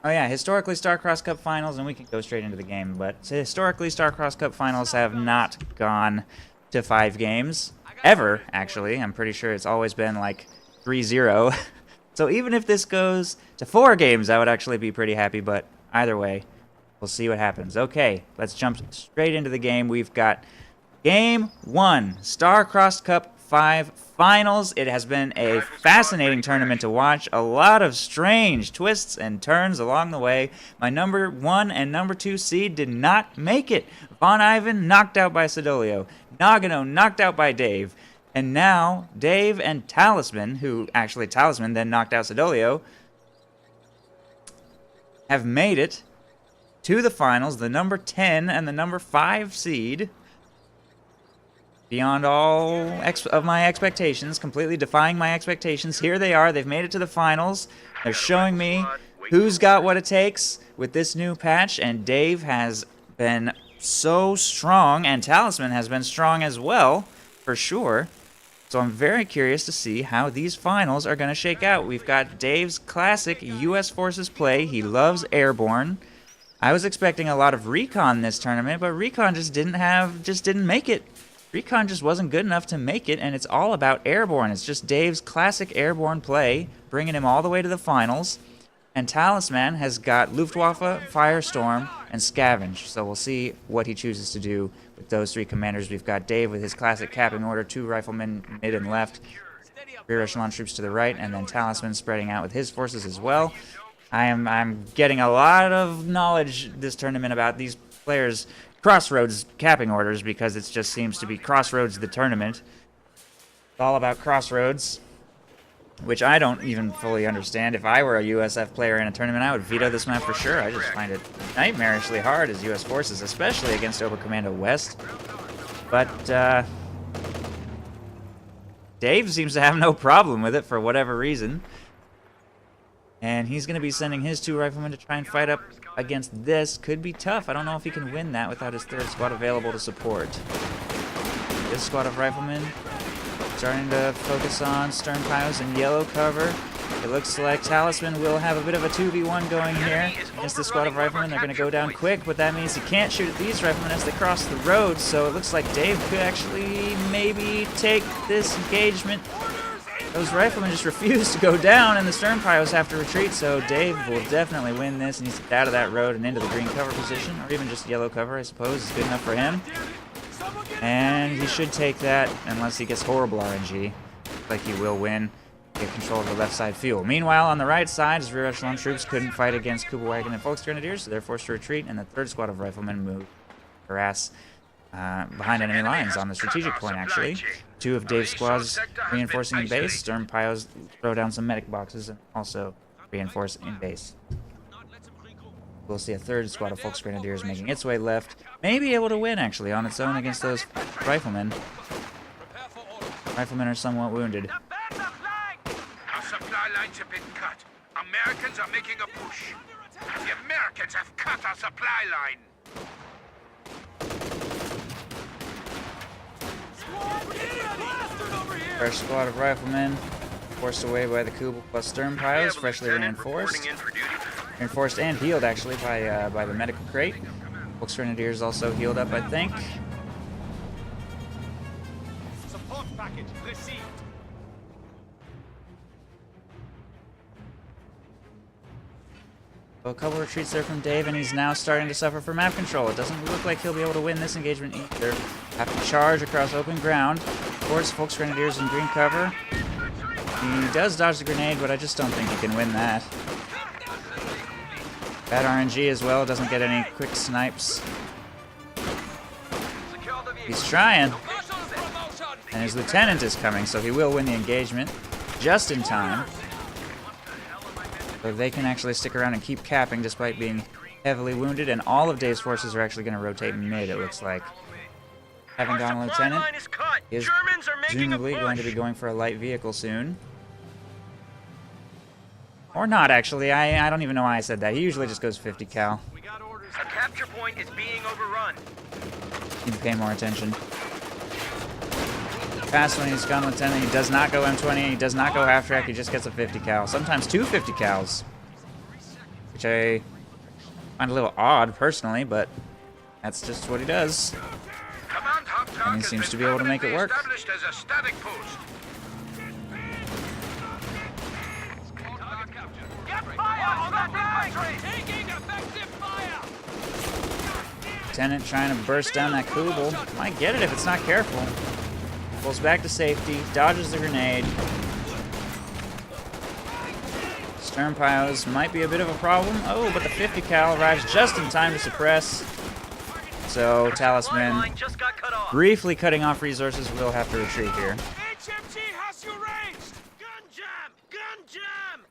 Oh yeah, historically Starcross Cup finals, and we can go straight into the game, but historically Starcross Cup finals have not gone to 5 games. Ever, actually. I'm pretty sure it's always been like 3-0. So even if this goes to 4 games, I would actually be pretty happy, but either way, we'll see what happens. Okay, let's jump straight into the game. We've got Game 1, Starcross Cup 5 Finals. It has been a fascinating tournament to watch. A lot of strange twists and turns along the way. My number 1 and number 2 seed did not make it. Von Ivan knocked out by Sidolio. Nagano knocked out by Dave. And now, Dave and Talisman, who actually Talisman then knocked out Sidolio, have made it to the finals. The number 10 and the number 5 seed. Beyond all of my expectations, completely defying my expectations. Here they are. They've made it to the finals. They're showing me who's got what it takes with this new patch, and Dave has been so strong, and Talisman has been strong as well, for sure. So I'm very curious to see how these finals are going to shake out. We've got Dave's classic U.S. Forces play. He loves airborne. I was expecting a lot of recon this tournament, but recon just didn't make it. Recon just wasn't good enough to make it, and it's all about airborne. It's just Dave's classic airborne play, bringing him all the way to the finals. And Talisman has got Luftwaffe, Firestorm, and Scavenge. So we'll see what he chooses to do with those 3 commanders. We've got Dave with his classic capping order, 2 riflemen mid and left, rear echelon troops to the right, and then Talisman spreading out with his forces as well. I'm getting a lot of knowledge this tournament about these players' Crossroads capping orders, because it just seems to be Crossroads the tournament. It's all about Crossroads, which I don't even fully understand. If I were a USF player in a tournament, I would veto this map for sure. I just find it nightmarishly hard as US Forces, especially against Oberkommando West. But Dave seems to have no problem with it for whatever reason. And he's going to be sending his 2 riflemen to try and fight up against this. Could be tough. I don't know if he can win that without his 3rd squad available to support. This squad of riflemen starting to focus on stern piles and yellow cover. It looks like Talisman will have a bit of a 2v1 going here against this squad of riflemen. They're going to go down quick, but that means he can't shoot at these riflemen as they cross the road. So it looks like Dave could actually maybe take this engagement. Those riflemen just refuse to go down, and the stern piles have to retreat, so Dave will definitely win this, and he's out of that road and into the green cover position, or even just yellow cover, I suppose, is good enough for him. And he should take that, unless he gets horrible RNG. Like he will win, get control of the left side fuel. Meanwhile, on the right side, his rear echelon troops couldn't fight against Kugelwagen and Volksgrenadiers, so they're forced to retreat, and the 3rd squad of riflemen moved harass behind enemy lines on the strategic point, actually. 2 of Dave's squads reinforcing in base. Stern piles throw down some medic boxes and also reinforce in base. We'll see a 3rd squad of Volksgrenadiers making its way left. May be able to win, actually, on its own against those riflemen. Riflemen are somewhat wounded. Our supply lines have been cut. Americans are making a push. The Americans have cut our supply line. Fresh squad of riflemen, forced away by the Kubel plus stern piles, freshly reinforced. Reinforced and healed, actually, by the medical crate. Volksgrenadiers also healed up, I think. Support package received. So a couple retreats there from Dave, and he's now starting to suffer from map control. It doesn't look like he'll be able to win this engagement either. Have to charge across open ground. Of course, Volksgrenadiers in green cover. He does dodge the grenade, but I just don't think he can win that. Bad RNG as well, doesn't get any quick snipes. He's trying. And his lieutenant is coming, so he will win the engagement just in time. So they can actually stick around and keep capping despite being heavily wounded, and all of Dave's forces are actually going to rotate mid, it looks like. Having gone a lieutenant, he is presumably going to be going for a light vehicle soon. Or not, actually. I don't even know why I said that. He usually just goes 50 cal. A capture point is being overrun. Need to pay more attention. Fast when he's gone lieutenant, he does not go M20, he does not go half track, he just gets a 50 cal. Sometimes two 50 cals. which I find a little odd personally, but that's just what he does. Command hub And he seems to be able to make it work. Established as a static post. Get fire on that infantry! Taking effective fire! Lieutenant trying to burst down that Kubel. Might get it if it's not careful. Pulls back to safety, dodges the grenade. Stern pyros might be a bit of a problem. Oh, but the 50 cal arrives just in time to suppress. So Talisman, briefly cutting off resources, will have to retreat here. HMG has you ranged! Gun jam! Gun jam!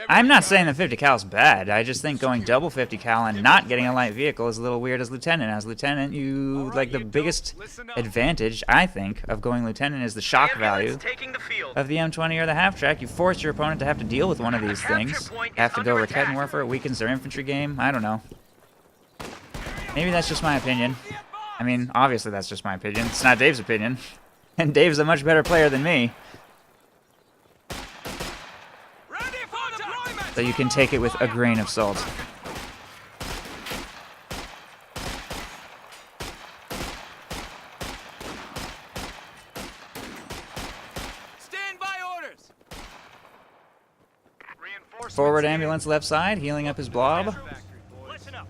I'm not saying the 50 cal is bad. I just think going double 50 cal and not getting a light vehicle is a little weird as Lieutenant. As Lieutenant, you like the biggest advantage, I think, of going Lieutenant is the shock value of the M20 or the half-track. You force your opponent to have to deal with one of these things. Have to go Rakettenwerfer, it weakens their infantry game. I don't know. Maybe that's just my opinion. I mean, obviously that's just my opinion. It's not Dave's opinion. And Dave's a much better player than me. So you can take it with a grain of salt. Stand by orders. Forward ambulance left side, healing up his blob. Listen up.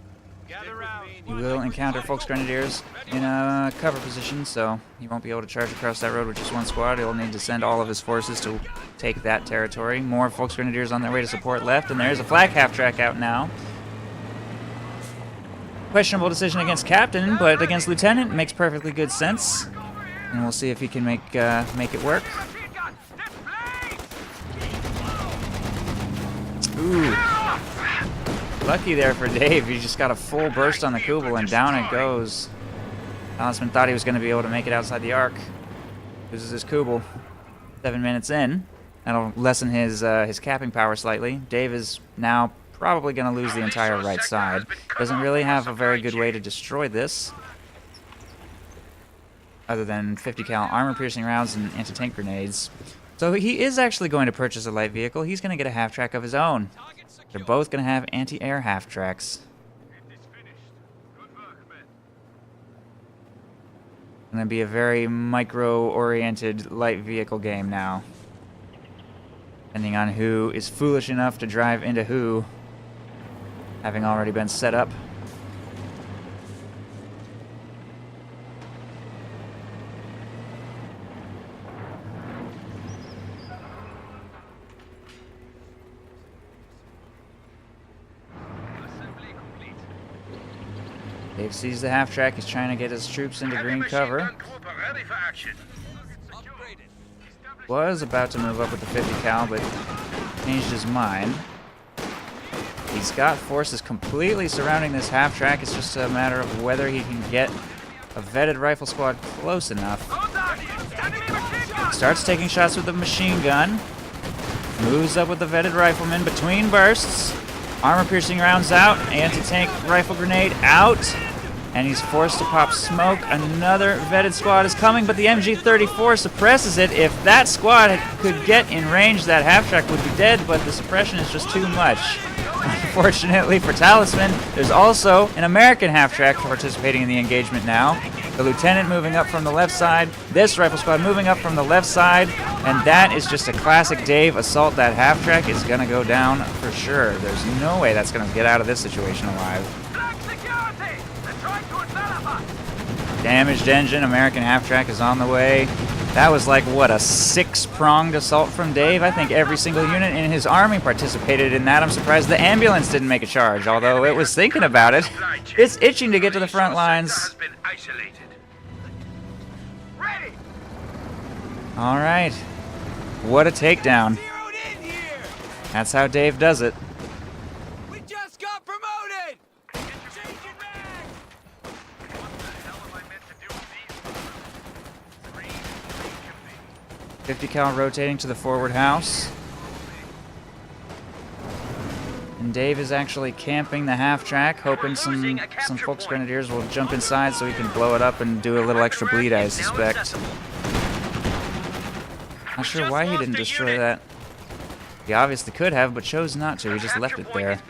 Gather round. You will encounter Volksgrenadiers in a cover position, so he won't be able to charge across that road with just one squad. He'll need to send all of his forces to take that territory. More Volksgrenadiers on their way to support left, and there's a flag half-track out now. Questionable decision against Captain, but against Lieutenant makes perfectly good sense. And we'll see if he can make it work. Ooh. Lucky there for Dave. He just got a full burst on the Kubel, and down it goes. Talisman thought he was going to be able to make it outside the arc. Loses his Kubel. 7 minutes in. That'll lessen his capping power slightly. Dave is now probably going to lose the entire right side. Doesn't really have a very good way to destroy this, other than 50 cal armor-piercing rounds and anti-tank grenades. So he is actually going to purchase a light vehicle. He's going to get a half-track of his own. They're both going to have anti-air half-tracks. It's going to be a very micro-oriented light vehicle game now. Depending on who is foolish enough to drive into who, having already been set up. Dave sees the half-track. He's trying to get his troops into green cover. Was about to move up with the 50 cal, but changed his mind. He's got forces completely surrounding this half-track. It's just a matter of whether he can get a vetted rifle squad close enough. Starts taking shots with the machine gun. Moves up with the vetted rifleman between bursts. Armor-piercing rounds out. Anti-tank rifle grenade out. And he's forced to pop smoke. Another vetted squad is coming, but the MG34 suppresses it. If that squad could get in range, that half-track would be dead, but the suppression is just too much. Unfortunately for Talisman, there's also an American half-track participating in the engagement now. The lieutenant moving up from the left side, this rifle squad moving up from the left side, and that is just a classic Dave assault. That half-track is going to go down for sure. There's no way that's going to get out of this situation alive. Damaged engine, American half-track is on the way. That was like, what, a 6-pronged assault from Dave? I think every single unit in his army participated in that. I'm surprised the ambulance didn't make a charge, although it was thinking about it. It's itching to get to the front lines. All right. What a takedown. That's how Dave does it. We just got promoted! 50 cal rotating to the forward house. And And Dave is actually camping the half-track, hoping some Folks Grenadiers will jump inside so he can blow it up and do a little extra bleed, I suspect. Not sure why he didn't destroy that. He obviously could have, but chose not to. He just left it there.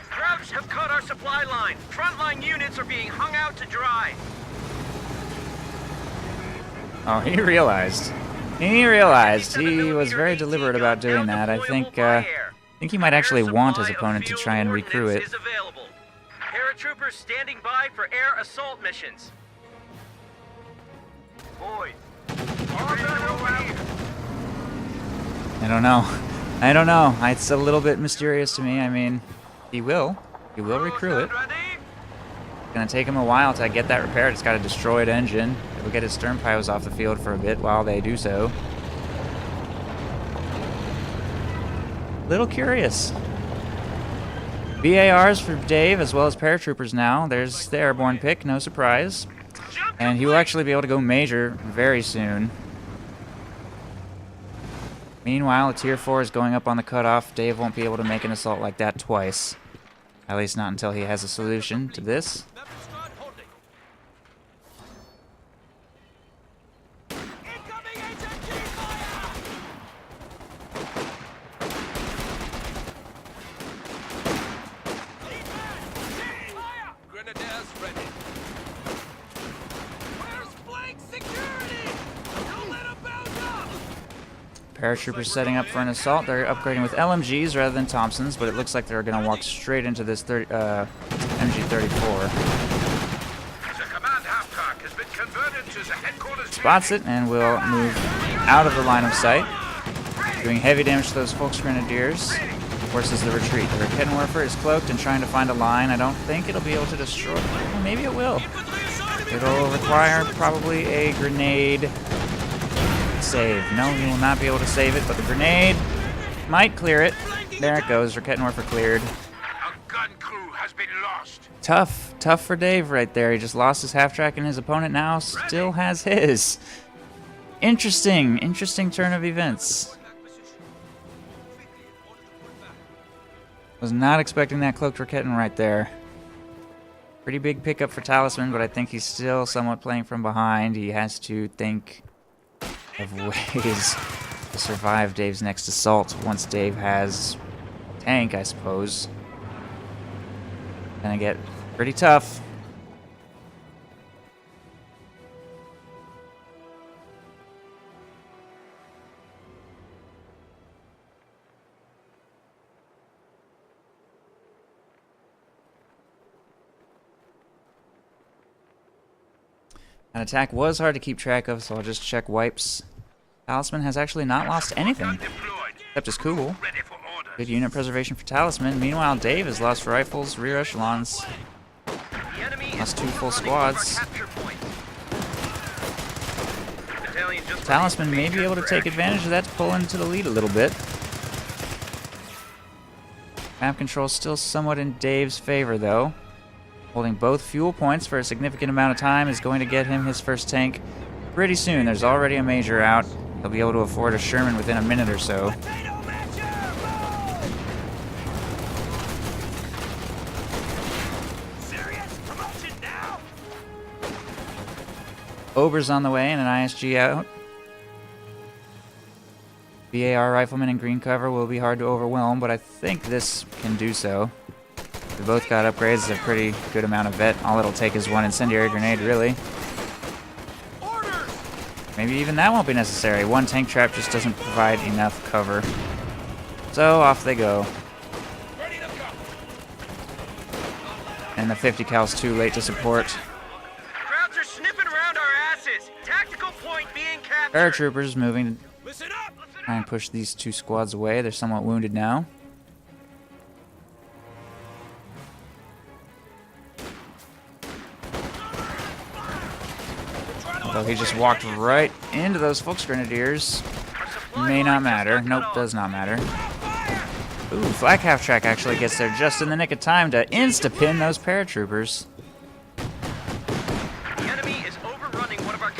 Krauts have cut our supply line. Frontline units are being hung out to dry. Oh, he realized. He realized. He was very deliberate about doing that. I think he might actually want his opponent to try and recrew it. Paratroopers standing by for air assault missions. Boys, I don't know. I don't know. It's a little bit mysterious to me. I mean, he will recrew it. It's gonna take him a while to get that repaired. It's got a destroyed engine. It'll get his stern piles off the field for a bit while they do so. Little curious. VARs for Dave as well as paratroopers now. There's the airborne pick, no surprise. And he will actually be able to go major very soon. Meanwhile, a tier 4 is going up on the cutoff. Dave won't be able to make an assault like that twice. At least not until he has a solution to this. Paratroopers setting up for an assault. They're upgrading with LMGs rather than Thompsons, but it looks like they're going to walk straight into this MG-34. Spots it and will move out of the line of sight, doing heavy damage to those Folks Grenadiers. Forces the retreat. The Rakettenwerfer is cloaked and trying to find a line. I don't think it'll be able to destroy it. Well, maybe it will. It'll require probably a grenade save. No, he will not be able to save it, but the grenade might clear it. There it goes. Rakettenwerfer cleared. A gun crew has been lost. Tough for Dave right there. He just lost his half-track and his opponent now still has his. Interesting turn of events. Was not expecting that cloaked Raketten right there. Pretty big pickup for Talisman, but I think he's still somewhat playing from behind. He has to think of ways to survive Dave's next assault once Dave has tank, I suppose. Gonna get pretty tough. An attack was hard to keep track of, so I'll just check wipes. Talisman has actually not lost anything, except his Kugel. Good unit preservation for Talisman. Meanwhile, Dave has lost rifles, rear echelons. Lost 2 full squads. Talisman may be able to take advantage of that to pull into the lead a little bit. Map control still somewhat in Dave's favor, though. Holding both fuel points for a significant amount of time is going to get him his first tank pretty soon. There's already a major out. He'll be able to afford a Sherman within a minute or so. Ober's on the way and an ISG out. VAR rifleman in green cover will be hard to overwhelm, but I think this can do so. They both got upgrades, a pretty good amount of vet. All it'll take is one incendiary grenade, really. Maybe even that won't be necessary. One tank trap just doesn't provide enough cover. So off they go. And the 50 cal's too late to support. Krauts are sniffing around our asses. Tactical point being captured. Paratroopers moving to try and push these 2 squads away. They're somewhat wounded now. Although he just walked right into those Folks Grenadiers. May not matter. Nope, does not matter. Ooh, Flak Half-Track actually gets there just in the nick of time to insta-pin those paratroopers. The enemy is overrunning one of our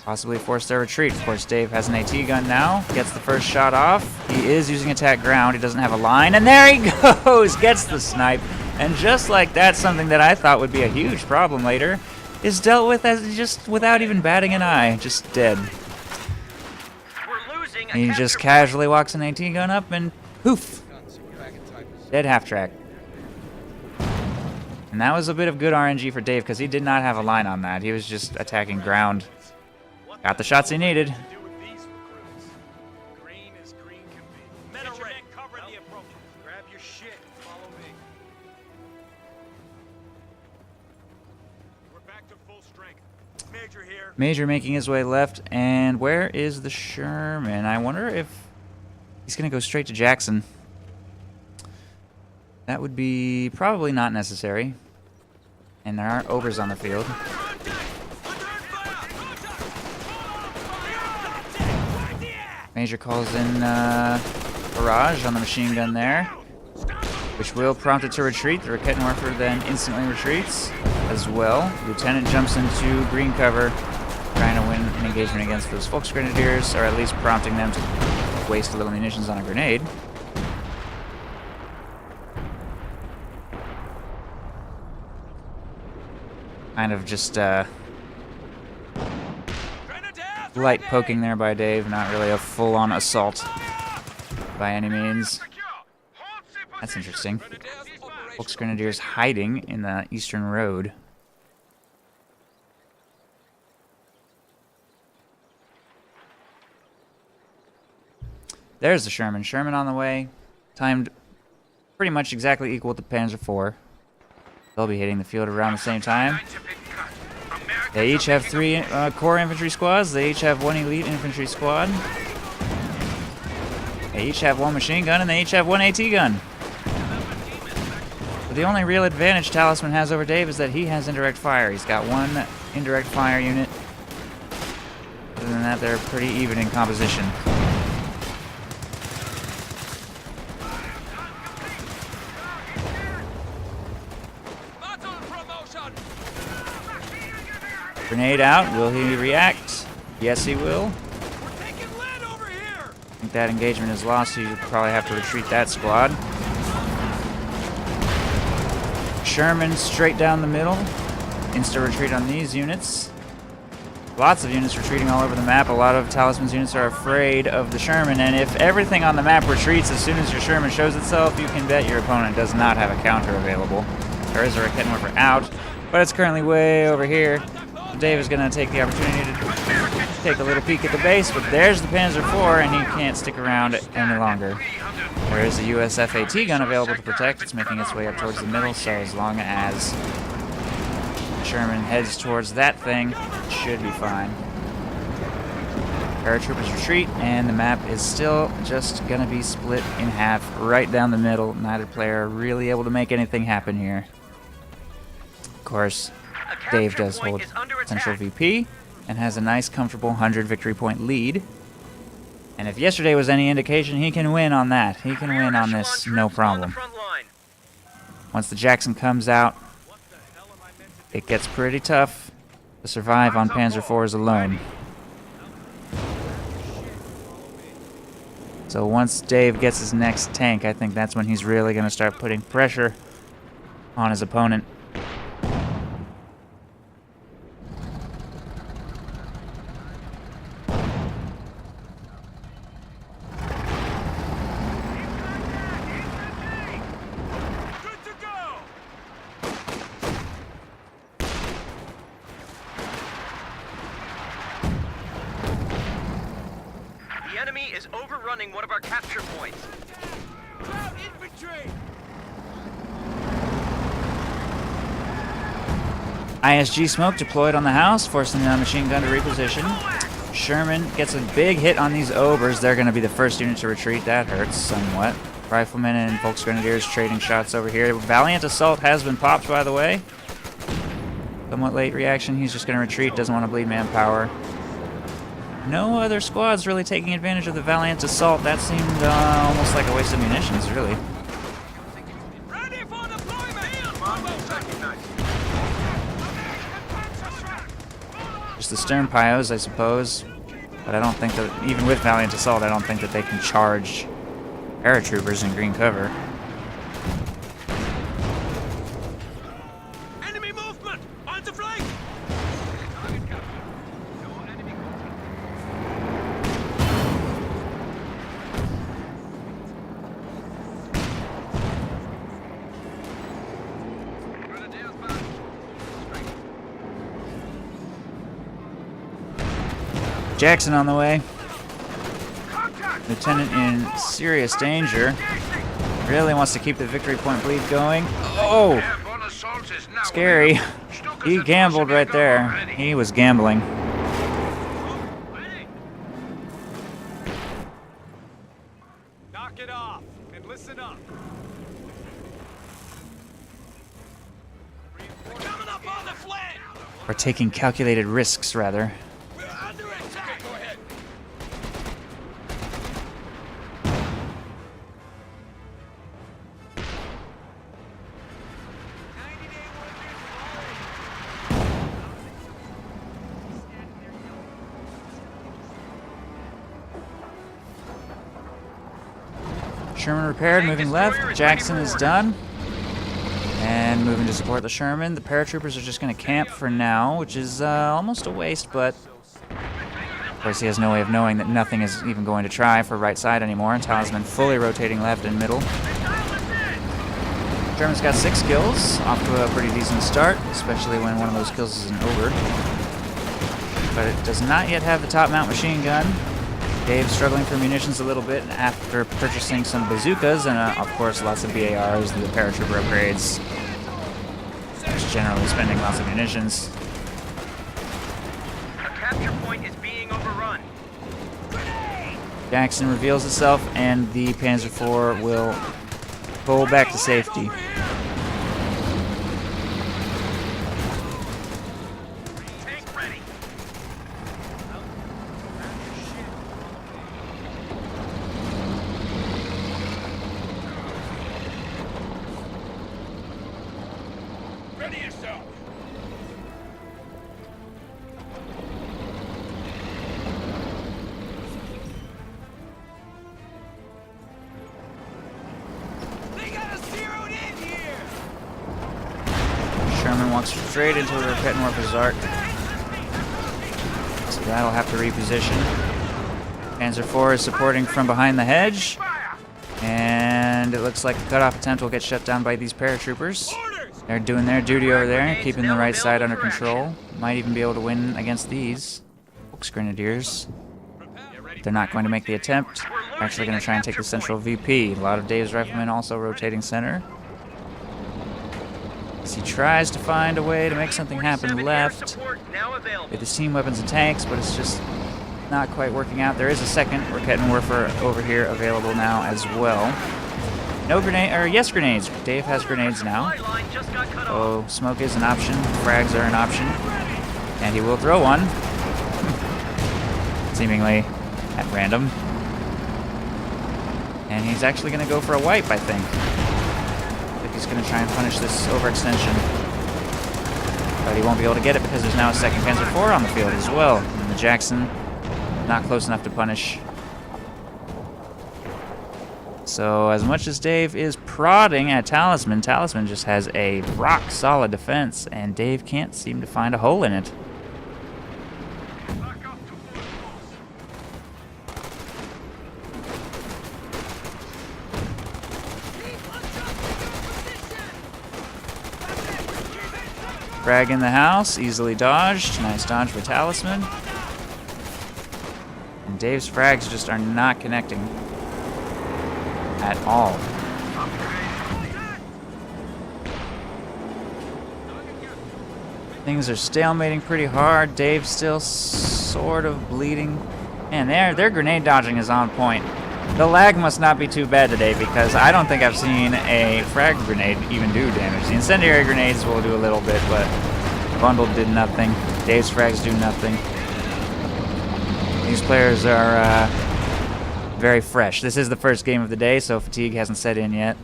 possibly force their retreat. Of course, Dave has an AT gun now. Gets the first shot off. He is using attack ground. He doesn't have a line. And there he goes! Gets the snipe. And just like that, something that I thought would be a huge problem later is dealt with as just without even batting an eye. Just dead. We're losing. And he just casually walks an AT gun up and poof! Dead half track. And that was a bit of good RNG for Dave because he did not have a line on that. He was just attacking ground. Got the shots he needed. Major making his way left, and where is the Sherman? I wonder if he's going to go straight to Jackson. That would be probably not necessary. And there are overs on the field. Major calls in barrage on the machine gun there, which will prompt it to retreat. The Raket Morpher then instantly retreats as well. Lieutenant jumps into green cover, trying to win an engagement against those Volksgrenadiers, or at least prompting them to waste a little munitions on a grenade. Kind of just light poking there by Dave, not really a full-on assault by any means. That's interesting. Volksgrenadiers hiding in the eastern road. There's the Sherman. Sherman on the way. Timed pretty much exactly equal to Panzer IV. They'll be hitting the field around the same time. They each have 3 core infantry squads. They each have 1 elite infantry squad. They each have 1 machine gun, and they each have 1 AT gun. But the only real advantage Talisman has over Dave is that he has indirect fire. He's got 1 indirect fire unit. Other than that, they're pretty even in composition. Grenade out. Will he react? Yes, he will. I think that engagement is lost, so you probably have to retreat that squad. Sherman straight down the middle. Insta retreat on these units. Lots of units retreating all over the map. A lot of Talisman's units are afraid of the Sherman, and if everything on the map retreats as soon as your Sherman shows itself, you can bet your opponent does not have a counter available. There is a Raket Morpher out, but it's currently way over here. Dave is going to take the opportunity to take a little peek at the base, but there's the Panzer IV, and he can't stick around any longer. There is a USF AT gun available to protect. It's making its way up towards the middle, so as long as Sherman heads towards that thing, it should be fine. Paratroopers retreat, and the map is still just going to be split in half right down the middle. Neither player really able to make anything happen here. Of course, Dave does hold Central VP and has a nice, comfortable 100 victory point lead. And if yesterday was any indication, he can win on that. He can win on this, no problem. Once the Jackson comes out, it gets pretty tough to survive on Panzer IVs alone. So once Dave gets his next tank, I think that's when he's really going to start putting pressure on his opponent. The enemy is overrunning one of our capture points. Infantry! ISG smoke deployed on the house, forcing the machine gun to reposition. Sherman gets a big hit on these overs. They're going to be the first unit to retreat. That hurts somewhat. Riflemen and Volksgrenadiers trading shots over here. Valiant Assault has been popped, by the way. Somewhat late reaction. He's just going to retreat. Doesn't want to bleed manpower. No other squads really taking advantage of the Valiant Assault. That seemed almost like a waste of munitions, really. Ready for deployment! Just the stern pyos, I suppose. But I don't think that, even with Valiant Assault, I don't think that they can charge paratroopers in green cover. Enemy movement! On the flank! Jackson on the way. Lieutenant in serious danger. Really wants to keep the victory point bleed going. Oh! Scary. He gambled right there. He was gambling. Knock it off and listen up. Coming up on the flank! Or taking calculated risks, rather. We're under attack! Go ahead. Sherman repaired, moving left. Jackson is done. And moving to support the Sherman. The paratroopers are just going to camp for now, which is almost a waste, but of course he has no way of knowing that nothing is even going to try for right side anymore. Talisman fully rotating left and middle. Sherman's got 6 kills, off to a pretty decent start, especially when one of those kills is an over. But it does not yet have the top mount machine gun. Dave's struggling for munitions a little bit after purchasing some bazookas and, of course, lots of BARs and the paratrooper upgrades. Just generally spending lots of munitions. A capture point is being overrun. Jackson reveals itself, and the Panzer IV will pull back to safety. Tank ready. Ready yourself. They got us zeroed in here. Sherman walks straight into the Kettenwerfer's arc, so that'll have to reposition. Panzer IV is supporting from behind the hedge, and it looks like the cutoff attempt will get shut down by these paratroopers. They're doing their duty over there, keeping the right side under control. Might even be able to win against these Volks Grenadiers. They're not going to make the attempt. They're actually going to try and take the central VP. A lot of Dave's riflemen also rotating center. As he tries to find a way to make something happen left with his team weapons and tanks, but it's just not quite working out. There is a second Kettenwerfer over here available now as well. No grenade, or yes, grenades. Dave has grenades now. Oh, smoke is an option. Frags are an option. And he will throw one. Seemingly at random. And he's actually going to go for a wipe, I think. I think he's going to try and punish this overextension. But he won't be able to get it because there's now a second Panzer IV on the field as well. And the Jackson, not close enough to punish. So as much as Dave is prodding at Talisman, Talisman just has a rock-solid defense, and Dave can't seem to find a hole in it. Frag in the house, easily dodged. Nice dodge for Talisman. And Dave's frags just are not connecting at all. Things are stalemating pretty hard. Dave's still sort of bleeding. Man, their grenade dodging is on point. The lag must not be too bad today, because I don't think I've seen a frag grenade even do damage. The incendiary grenades will do a little bit, but bundled did nothing. Dave's frags do nothing. These players are very fresh. This is the first game of the day, so fatigue hasn't set in yet.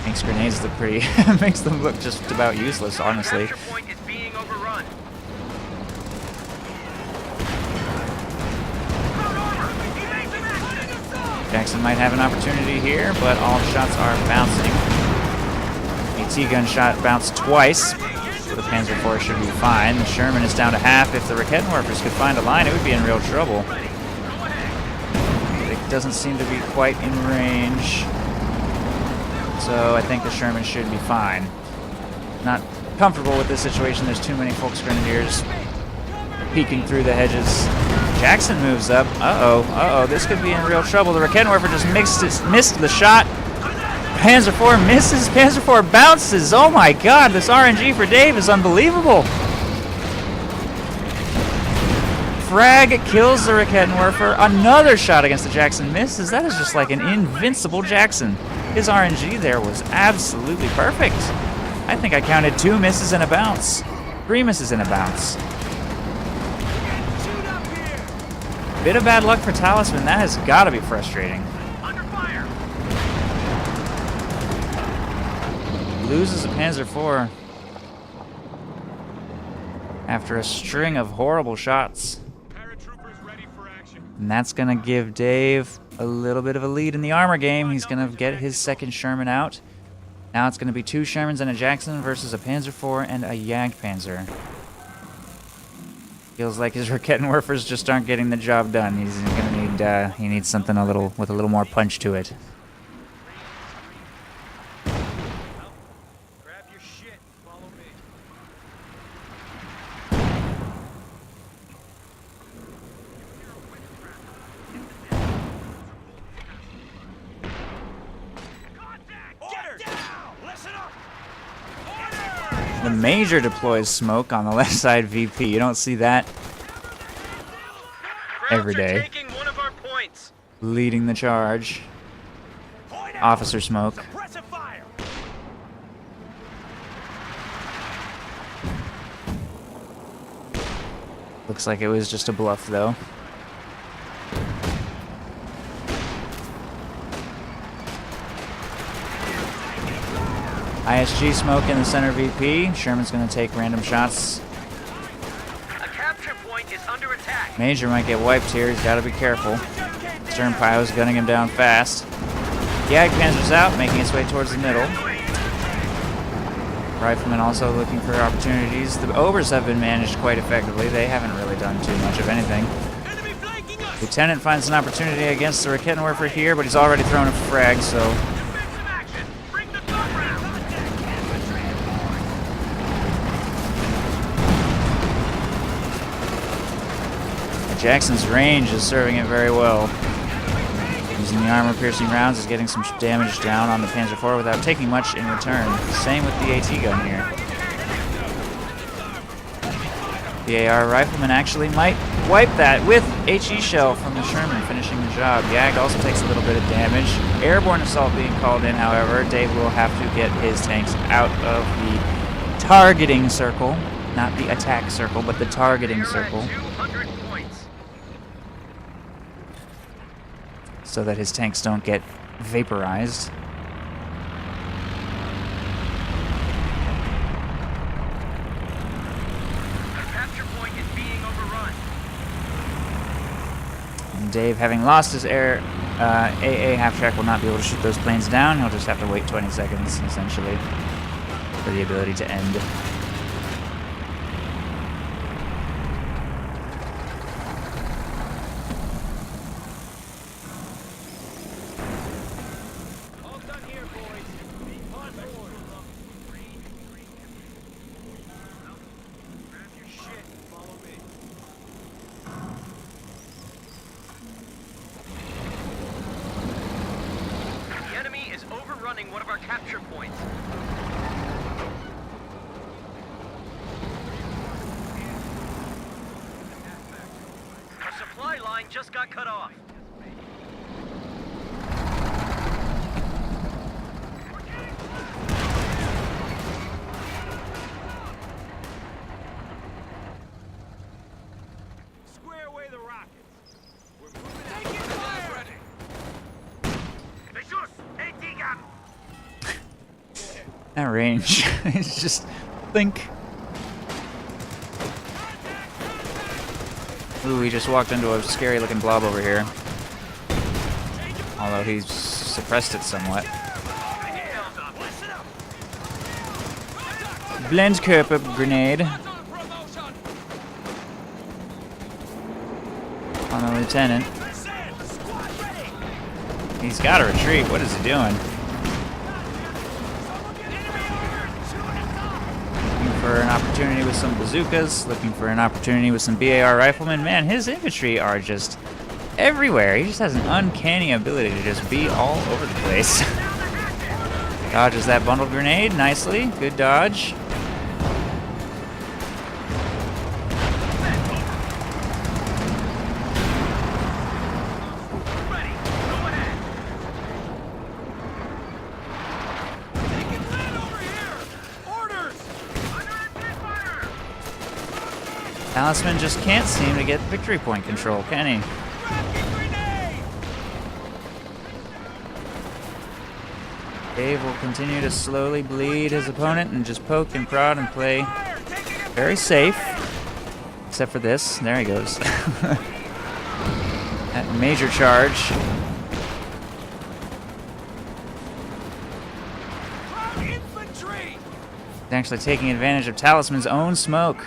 Makes grenades look pretty makes them look just about useless, honestly. Jackson might have an opportunity here, but all shots are bouncing. AT gun shot bounced twice, so the Panzer IV should be fine. The Sherman is down to half. If the Raketenwerfers could find a line, it would be in real trouble. It doesn't seem to be quite in range, so I think the Sherman should be fine. Not comfortable with this situation. There's too many Volksgrenadiers peeking through the hedges. Jackson moves up. Uh-oh. This could be in real trouble. The Raketenwerfer just missed the shot. Panzer IV misses. Panzer IV bounces. Oh my god, this RNG for Dave is unbelievable. Frag kills the Raketenwerfer. Another shot against the Jackson misses. That is just like an invincible Jackson. His RNG there was absolutely perfect. I think I counted 2 misses and a bounce. 3 misses and a bounce. Bit of bad luck for Talisman. That has got to be frustrating. Under fire. Loses a Panzer IV after a string of horrible shots. Paratroopers ready for action. And that's going to give Dave a little bit of a lead in the armor game. He's going to get his second Sherman out. Now it's going to be 2 Shermans and a Jackson versus a Panzer IV and a Jagdpanzer. Feels like his Raketenwerfers just aren't getting the job done. He's gonna need he needs something with a little more punch to it. Grab your shit and follow me. Get down! Listen up! The Major deploys smoke on the left side VP. You don't see that every Krauts are day. taking one of our points. Leading the charge. Officer smoke. Suppressive fire! Looks like it was just a bluff though. ISG smoke in the center VP. Sherman's going to take random shots. A capture point is under attack. Major might get wiped here. He's got to be careful. Sternpio's gunning him down fast. Jagdpanzer's out, making its way towards the middle. Riflemen also looking for opportunities. The Obers have been managed quite effectively. They haven't really done too much of anything. Enemy flanking us! Lieutenant finds an opportunity against the Raketenwerfer here, but he's already thrown a frag, so... Defensive action. Bring the thumb round. Jackson's range is serving it very well. Using the armor-piercing rounds is getting some damage down on the Panzer IV without taking much in return. Same with the AT gun here. The AR rifleman actually might wipe that with HE shell from the Sherman, finishing the job. Jag also takes a little bit of damage. Airborne assault being called in, however. Dave will have to get his tanks out of the targeting circle. Not the attack circle, but the targeting You're at circle. 200 points. So that his tanks don't get vaporized. The capture point is being overrun. And Dave, having lost his AA half-track, will not be able to shoot those planes down. He'll just have to wait 20 seconds, essentially, for the ability to end. All done here, boys. On board. Grab your shit and follow me. The enemy is overrunning one of our capture points. Our supply line just got cut off. Square away the rockets. We're moving out. Taking fire! Ready. Jesus! AT gun! That range. It's just think. Ooh, he just walked into a scary looking blob over here. Change of Although he's suppressed it somewhat. Blend curve up grenade on the lieutenant. He's got to retreat. What is he doing? Looking for an opportunity with some bazookas. Looking for an opportunity with some BAR riflemen. Man, his infantry are just everywhere. He just has an uncanny ability to just be all over the place. Dodges that bundled grenade nicely. Good dodge. Talisman just can't seem to get victory point control, can he? Dave will continue to slowly bleed his opponent and just poke and prod and play very safe. Except for this. There he goes. That major charge. He's actually taking advantage of Talisman's own smoke.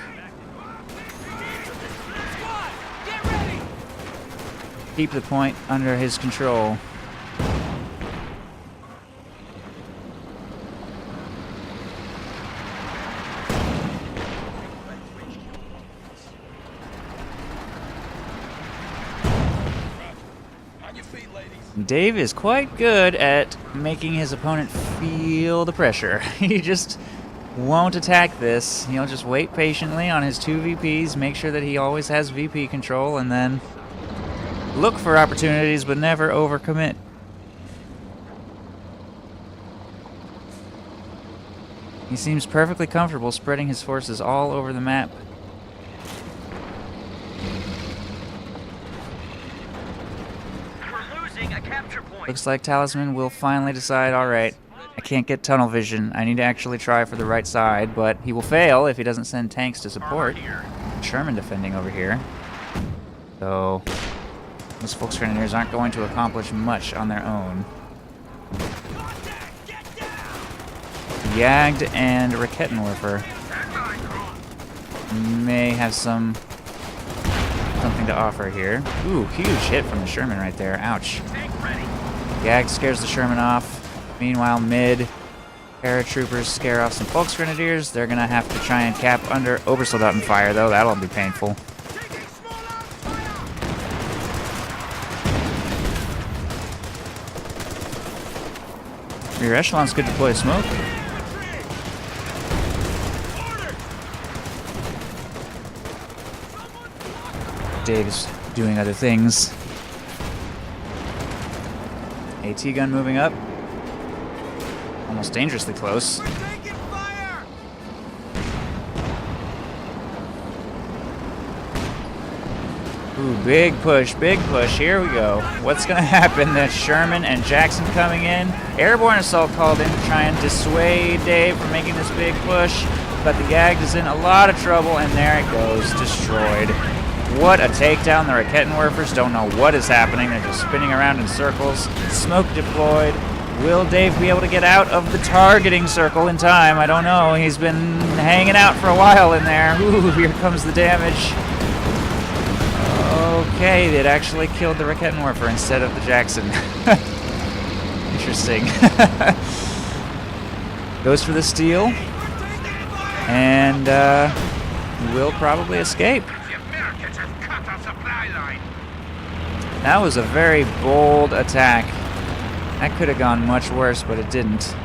Keep the point under his control. Dave is quite good at making his opponent feel the pressure. He just won't attack this. He'll just wait patiently on his 2 VPs, make sure that he always has VP control, and then look for opportunities, but never overcommit. He seems perfectly comfortable spreading his forces all over the map. We're losing a capture point. Looks like Talisman will finally decide, alright, I can't get tunnel vision. I need to actually try for the right side, but he will fail if he doesn't send tanks to support. Sherman defending over here. So those Volksgrenadiers aren't going to accomplish much on their own. Jagd and Rakettenwerfer may have something to offer here. Ooh, huge hit from the Sherman right there. Ouch. Jagd scares the Sherman off. Meanwhile, mid paratroopers scare off some Volksgrenadiers. They're gonna have to try and cap under Obersoldaten fire, though. That'll be painful. Rear echelons could deploy smoke. Dave is doing other things. AT gun moving up. Almost dangerously close. Ooh, big push, big push. Here we go. What's going to happen? That's Sherman and Jackson coming in. Airborne assault called in to try and dissuade Dave from making this big push. But the Jagd is in a lot of trouble, and there it goes. Destroyed. What a takedown. The Rakettenwerfers don't know what is happening. They're just spinning around in circles. Smoke deployed. Will Dave be able to get out of the targeting circle in time? I don't know. He's been hanging out for a while in there. Ooh, here comes the damage. Okay, it actually killed the Rakettenwerfer instead of the Jackson. Interesting. Goes for the steal. And will probably escape. That was a very bold attack. That could have gone much worse, but it didn't.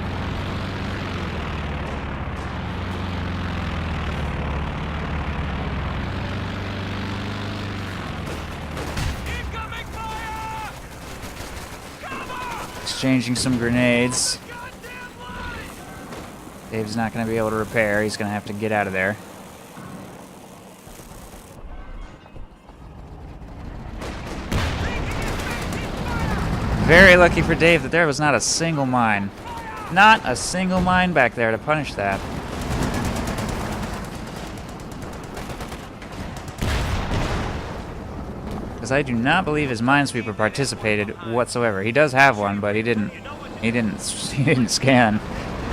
Exchanging some grenades. Dave's not going to be able to repair. He's going to have to get out of there. Very lucky for Dave that there was not a single mine. Not a single mine back there to punish that. Because I do not believe his minesweeper participated whatsoever. He does have one, but he didn't scan.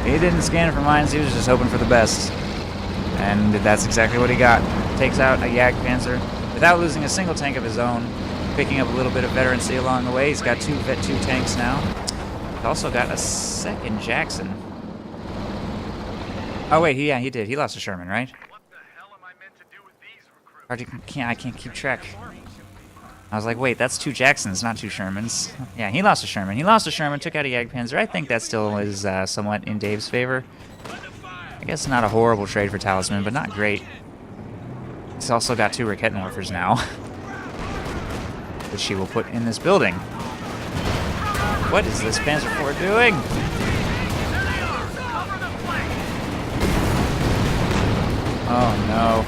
He didn't scan for mines, he was just hoping for the best. And that's exactly what he got. Takes out a Jagdpanzer without losing a single tank of his own. Picking up a little bit of veterancy along the way. He's got two tanks now. He's also got a second Jackson. Oh wait, yeah, he did. He lost a Sherman, right? What the hell am I meant to do with these recruits? I can't keep track. I was like, wait, that's 2 Jacksons, not 2 Shermans. Yeah, he lost a Sherman. He lost a Sherman, took out a Jagdpanzer. I think that still is somewhat in Dave's favor. I guess not a horrible trade for Talisman, but not great. He's also got 2 Rakettenwerfers now, which he will put in this building. What is this Panzer IV doing? Oh no.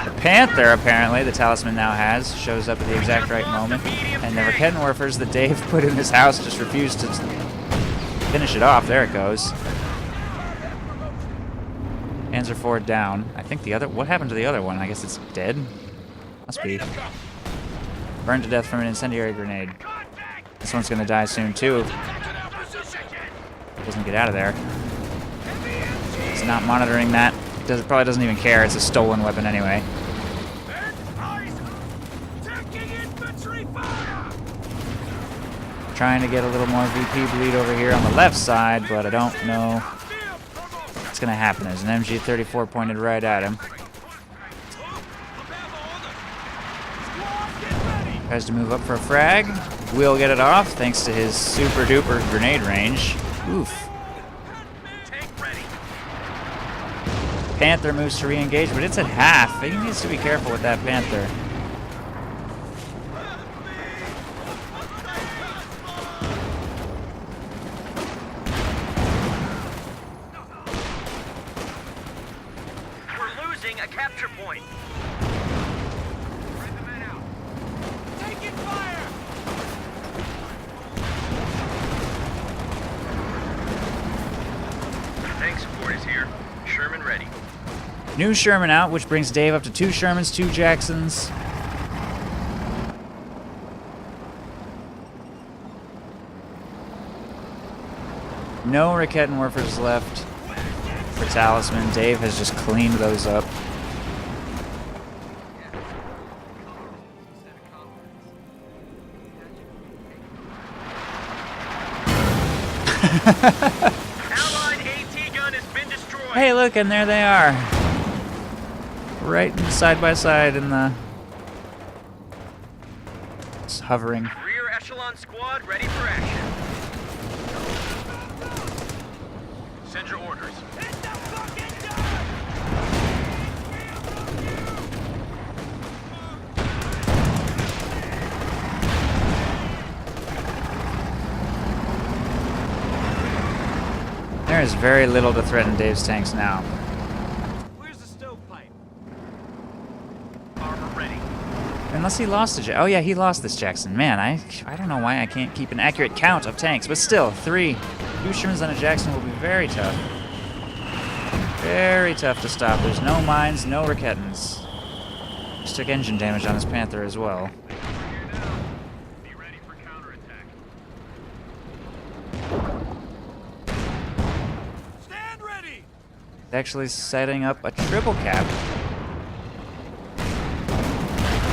The Panther, apparently, the Talisman now has, shows up at the exact right moment. And the Rakettenwerfers that Dave put in his house just refused to finish it off. There it goes. Panzer IV down. I think the other... What happened to the other one? I guess it's dead? Must be. Burned to death from an incendiary grenade. This one's gonna die soon, too. Doesn't get out of there. He's not monitoring that. Probably doesn't even care. It's a stolen weapon anyway. Trying to get a little more VP bleed over here on the left side, but I don't know what's going to happen. There's an MG-34 pointed right at him. Tries to move up for a frag. Will get it off thanks to his super duper grenade range. Oof. Panther moves to re-engage, but it's at half. He needs to be careful with that Panther. We're losing a capture point. Spread the men out. Taking fire! Tank support is here. Sherman ready. New Sherman out, which brings Dave up to 2 Shermans, 2 Jacksons. No Rakettenwerfers left for Talisman. Dave has just cleaned those up. Allied AT gun has been destroyed. Hey, look, and there they are. Right side by side in the... It's hovering. Rear echelon squad ready for action. Send your orders. There is very little to threaten Dave's tanks now. Where's the stovepipe? Armor ready. Unless he lost a... Oh yeah, he lost this Jackson. Man, I don't know why I can't keep an accurate count of tanks, but still, 2 Shermans on a Jackson will be very tough. Very tough to stop. There's no mines, no Rakettens. Just took engine damage on his Panther as well. Be ready for counterattack. Stand ready! Actually setting up a triple cap.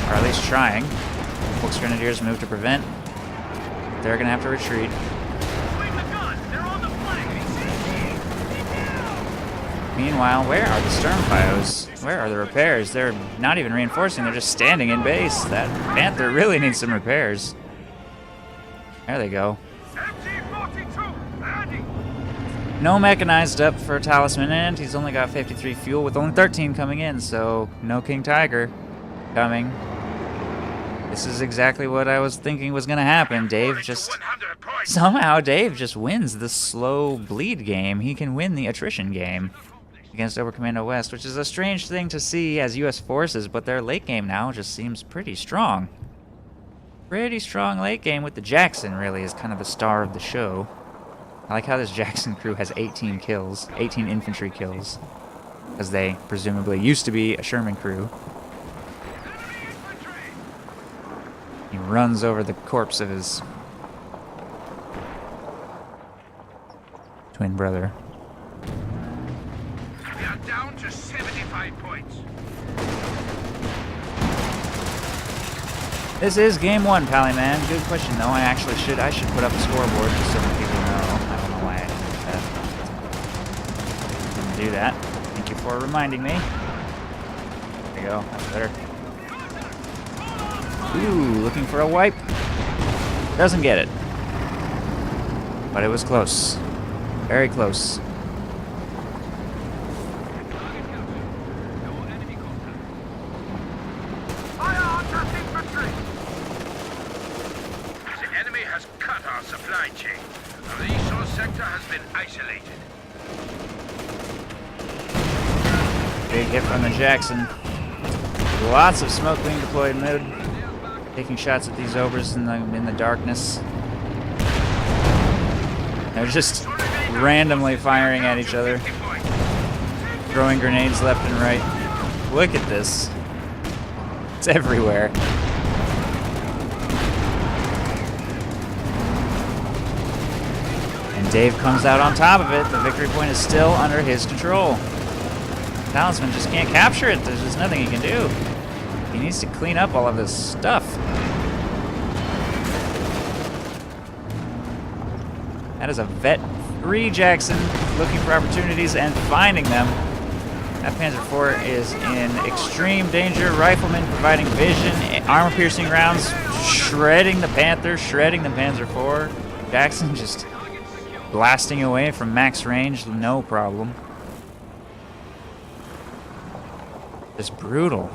Or at least trying. Volks Grenadiers move to prevent. They're gonna have to retreat. Swing the gun. They're on the flank. Meanwhile, where are the Sturmpios? Where are the repairs? They're not even reinforcing, they're just standing in base. That Panther really needs some repairs. There they go. MG-42, Andy! No mechanized up for Talisman, and he's only got 53 fuel with only 13 coming in, so no King Tiger coming. This is exactly what I was thinking was going to happen. Dave just... 100 points. Somehow Dave just wins the slow bleed game. He can win the attrition game against Oberkommando West, which is a strange thing to see as U.S. forces, but their late game now just seems pretty strong. Pretty strong late game with the Jackson, really, is kind of the star of the show. I like how this Jackson crew has 18 kills, 18 infantry kills, because they presumably used to be a Sherman crew. runs over the corpse of his twin brother. We are down to 75 points. This is game 1, Talisman. Good question, though. I should put up a scoreboard just so that people know. I don't know why I didn't do that. Thank you for reminding me. There you go. That's better. Ooh, looking for a wipe. Doesn't get it. But it was close. Very close. The enemy has cut our supply chain. The resource sector has been isolated. Big hit from the Jackson. Lots of smoke being deployed mid. Taking shots at these obers in the darkness. They're just randomly firing at each other. Throwing grenades left and right. Look at this. It's everywhere. And Dave comes out on top of it. The victory point is still under his control. Talisman just can't capture it. There's just nothing he can do. He needs to clean up all of this stuff. That is a Vet 3 Jackson looking for opportunities and finding them. That Panzer IV is in extreme danger. Rifleman providing vision, armor-piercing rounds, shredding the Panther, shredding the Panzer IV. Jackson just blasting away from max range, no problem. Just brutal.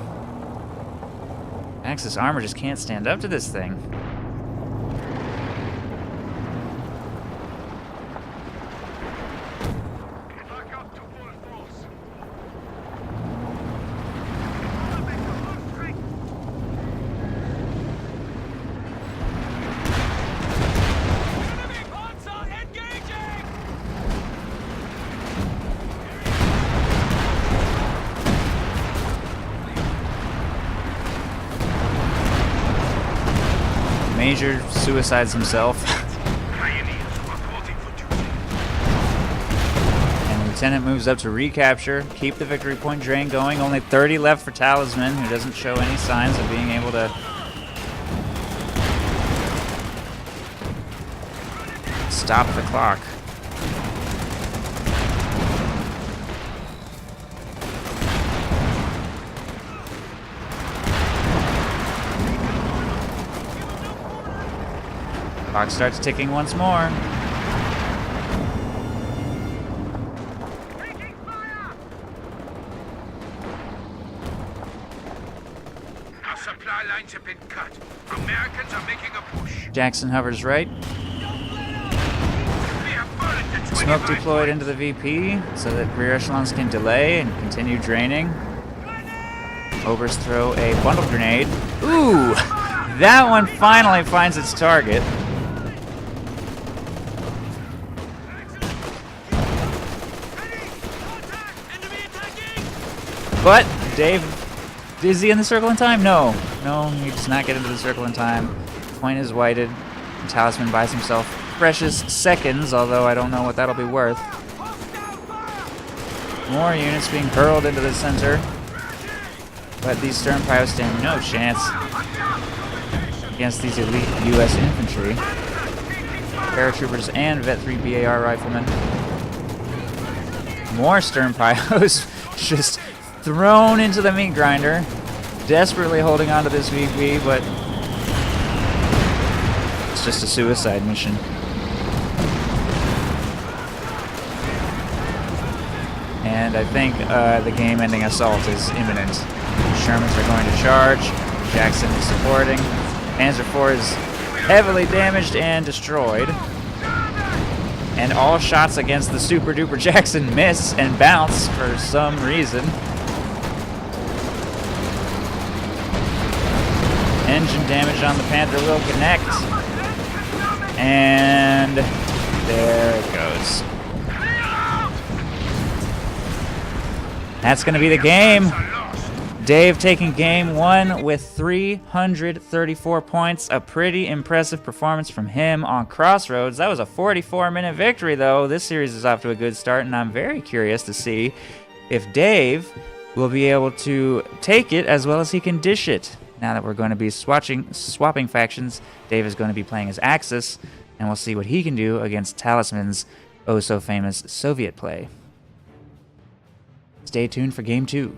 Axis armor just can't stand up to this thing. Major suicides himself. And Lieutenant moves up to recapture, keep the victory point drain going. Only 30 left for Talisman, who doesn't show any signs of being able to stop the clock. Clock starts ticking once more. Our supply lines have been cut. Americans are making a push. Jackson hovers right. We have fallen to 25 Smoke deployed points. into the VP so that rear echelons can delay and continue draining. Obers throw a bundle grenade. Ooh! That one finally finds its target. But Dave, is he in the circle in time? No. No, he does not get into the circle in time. Point is whited. And Talisman buys himself precious seconds, although I don't know what that'll be worth. More units being hurled into the center. But these stern pilots stand no chance against these elite U.S. infantry. Paratroopers and Vet 3 BAR riflemen. More stern pilots just thrown into the meat grinder, desperately holding on to this VP, but it's just a suicide mission. And I think the game-ending assault is imminent. Shermans are going to charge. Jackson is supporting. Panzer IV is heavily damaged and destroyed. And all shots against the Super Duper Jackson miss and bounce for some reason. Engine damage on the Panther will connect. And there it goes. That's going to be the game. Dave taking game 1 with 334 points. A pretty impressive performance from him on Crossroads. That was a 44-minute victory, though. This series is off to a good start, and I'm very curious to see if Dave will be able to take it as well as he can dish it. Now that we're going to be swapping factions, Dave is going to be playing as Axis, and we'll see what he can do against Talisman's oh-so-famous Soviet play. Stay tuned for Game 2.